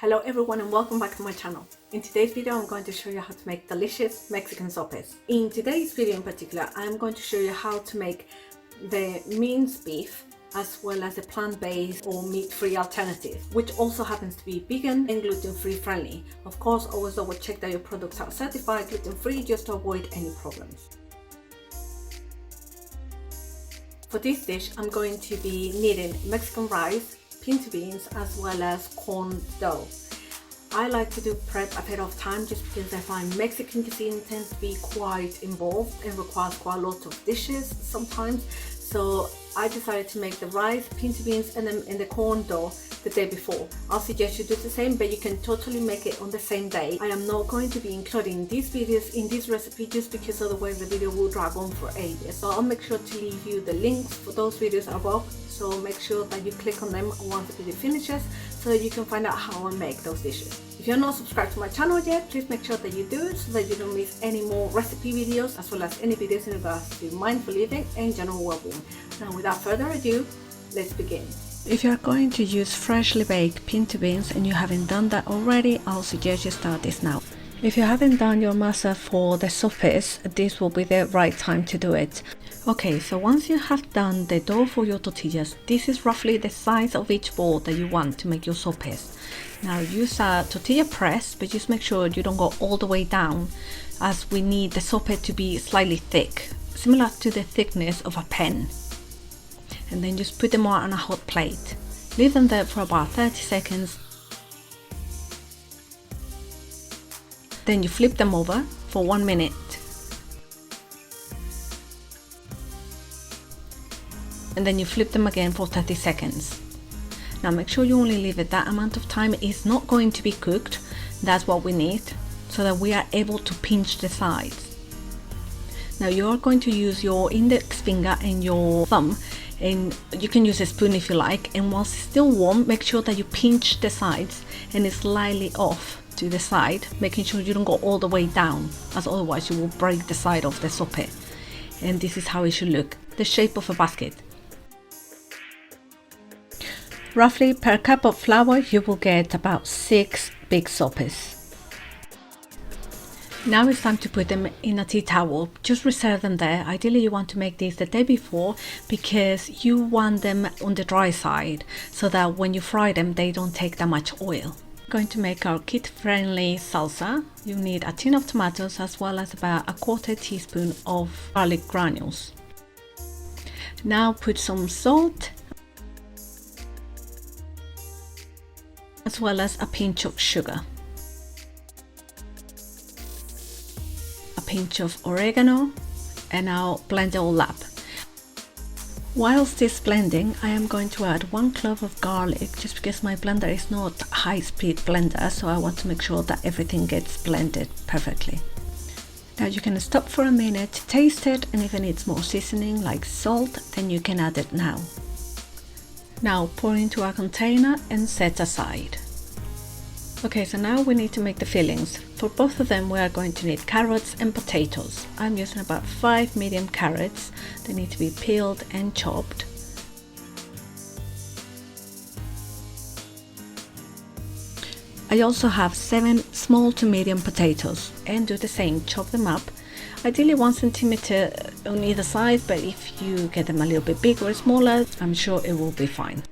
Hello everyone and welcome back to my channel. In today's video I'm going to show you how to make delicious Mexican sopes. In today's video in particular I'm going to show you how to make the minced beef as well as a plant-based or meat-free alternative, which also happens to be vegan and gluten-free friendly. Of course, always double check that your products are certified gluten-free just to avoid any problems. For this dish I'm going to be needing Mexican rice, pinto beans as well as corn dough. I like to do prep ahead of time just because I find Mexican cuisine tends to be quite involved and requires quite a lot of dishes sometimes. So I decided to make the rice, pinto beans and the corn dough the day before. I'll suggest you do the same, but you can totally make it on the same day. I am not going to be including these videos in this recipe just because otherwise the video will drag on for ages. So I'll make sure to leave you the links for those videos above. So make sure that you click on them once the video finishes so that you can find out how I make those dishes. If you're not subscribed to my channel yet, please make sure that you do it so that you don't miss any more recipe videos as well as any videos in regards to mindful living and general well-being. Now without further ado, let's begin. If you are going to use freshly baked pinto beans and you haven't done that already, I'll suggest you start this now. If you haven't done your masa for the sopes, this will be the right time to do it. Okay, so once you have done the dough for your tortillas, this is roughly the size of each ball that you want to make your sopes. Now use a tortilla press, but just make sure you don't go all the way down, as we need the sope to be slightly thick, similar to the thickness of a pen. And then just put them on a hot plate. Leave them there for about 30 seconds. Then you flip them over for 1 minute. And then you flip them again for 30 seconds. Now make sure you only leave it that amount of time. It's not going to be cooked. That's what we need so that we are able to pinch the sides. Now you are going to use your index finger and your thumb, and you can use a spoon if you like, and whilst it's still warm, make sure that you pinch the sides and it's slightly off to the side, making sure you don't go all the way down, as otherwise you will break the side of the sope. And this is how it should look, the shape of a basket. Roughly per cup of flour you will get about 6 big sopes. Now it's time to put them in a tea towel. Just reserve them there. Ideally you want to make these the day before because you want them on the dry side so that when you fry them they don't take that much oil. We're going to make our kid-friendly salsa. You need a tin of tomatoes as well as about a 1/4 teaspoon of garlic granules. Now put some salt as well as a pinch of sugar. Pinch of oregano, and now blend it all up. Whilst this blending, I am going to add 1 clove of garlic just because my blender is not a high-speed blender, so I want to make sure that everything gets blended perfectly. Now you can stop for a minute, taste it, and if it needs more seasoning like salt, then you can add it now. Now pour into a container and set aside. Okay, so now we need to make the fillings. For both of them we are going to need carrots and potatoes. I'm using about 5 medium carrots. They need to be peeled and chopped. I also have 7 small to medium potatoes and do the same, chop them up. Ideally 1 centimeter on either side, but if you get them a little bit bigger or smaller, I'm sure it will be fine.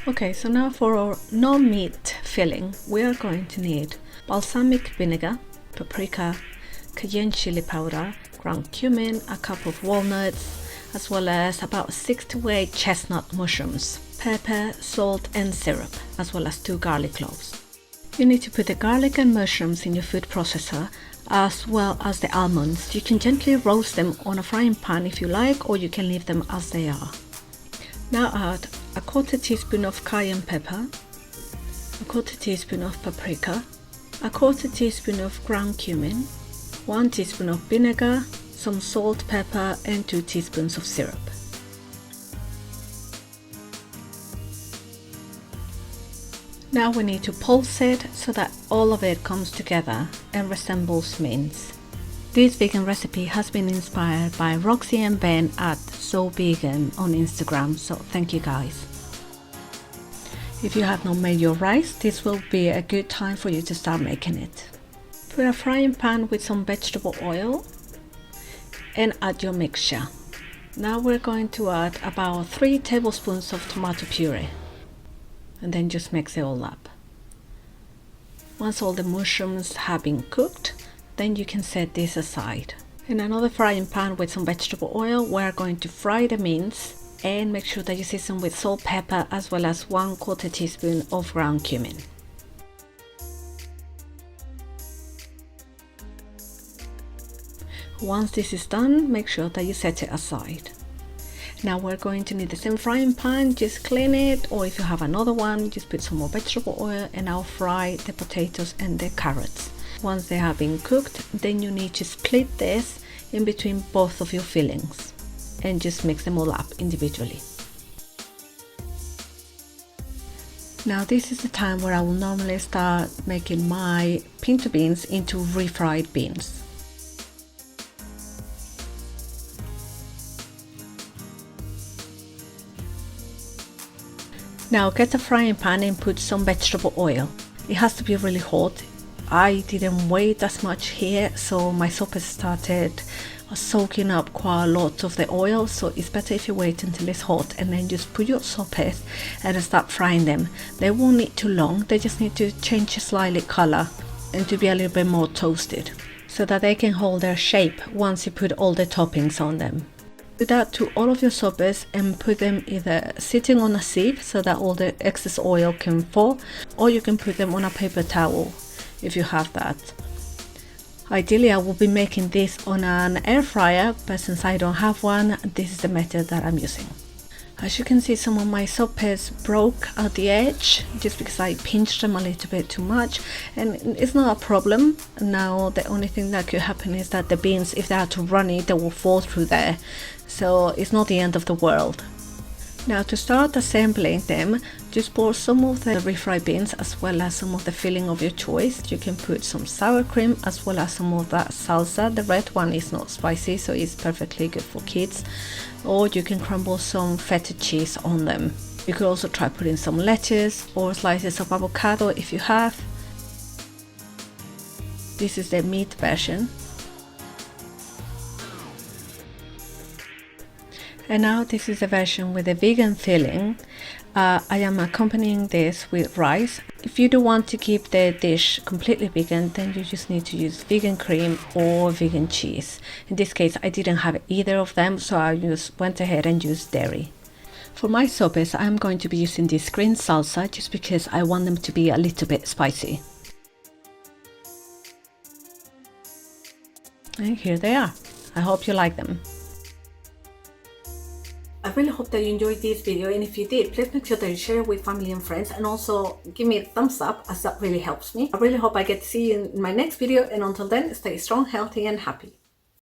Okay, so now for our no-meat filling, we are going to need balsamic vinegar, paprika, cayenne chili powder, ground cumin, a cup of walnuts, as well as about 6 to 8 chestnut mushrooms, pepper, salt and syrup, as well as 2 garlic cloves. You need to put the garlic and mushrooms in your food processor, as well as the almonds. You can gently roast them on a frying pan if you like, or you can leave them as they are. Now add a 1/4 teaspoon of cayenne pepper, a 1/4 teaspoon of paprika, a 1/4 teaspoon of ground cumin, 1 teaspoon of vinegar, some salt, pepper and 2 teaspoons of syrup. Now we need to pulse it so that all of it comes together and resembles mince. This vegan recipe has been inspired by Roxy and Ben at So Vegan on Instagram, so thank you guys. If you have not made your rice, this will be a good time for you to start making it. Put a frying pan with some vegetable oil and add your mixture. Now we're going to add about 3 tablespoons of tomato puree and then just mix it all up. Once all the mushrooms have been cooked, then you can set this aside. In another frying pan with some vegetable oil, we're going to fry the mince and make sure that you season with salt, pepper, as well as 1/4 teaspoon of ground cumin. Once this is done, make sure that you set it aside. Now we're going to need the same frying pan, just clean it, or if you have another one, just put some more vegetable oil and I'll fry the potatoes and the carrots. Once they have been cooked, then you need to split this in between both of your fillings and just mix them all up individually. Now this is the time where I will normally start making my pinto beans into refried beans. Now get a frying pan and put some vegetable oil. It has to be really hot. I didn't wait as much here, so my sopas started soaking up quite a lot of the oil, so it's better if you wait until it's hot and then just put your sopas and start frying them. They won't need too long, they just need to change slightly color and to be a little bit more toasted so that they can hold their shape once you put all the toppings on them. Do that to all of your sopas and put them either sitting on a sieve so that all the excess oil can fall, or you can put them on a paper towel if you have that. Ideally I will be making this on an air fryer, but since I don't have one, this is the method that I'm using. As you can see, some of my sopas broke at the edge just because I pinched them a little bit too much, and it's not a problem. Now the only thing that could happen is that the beans, if they are too runny, they will fall through there, so it's not the end of the world. Now to start assembling them, just pour some of the refried beans as well as some of the filling of your choice. You can put some sour cream as well as some of that salsa. The red one is not spicy, so it's perfectly good for kids. Or you can crumble some feta cheese on them. You could also try putting some lettuce or slices of avocado if you have. This is the meat version. And now this is the version with the vegan filling. I am accompanying this with rice. If you do want to keep the dish completely vegan, then you just need to use vegan cream or vegan cheese. In this case, I didn't have either of them, so I just went ahead and used dairy. For my sopas, I'm going to be using this green salsa just because I want them to be a little bit spicy. And here they are. I hope you like them. I really hope that you enjoyed this video, and if you did, please make sure that you share it with family and friends, and also give me a thumbs up as that really helps me. I really hope I get to see you in my next video, and until then, stay strong, healthy and happy.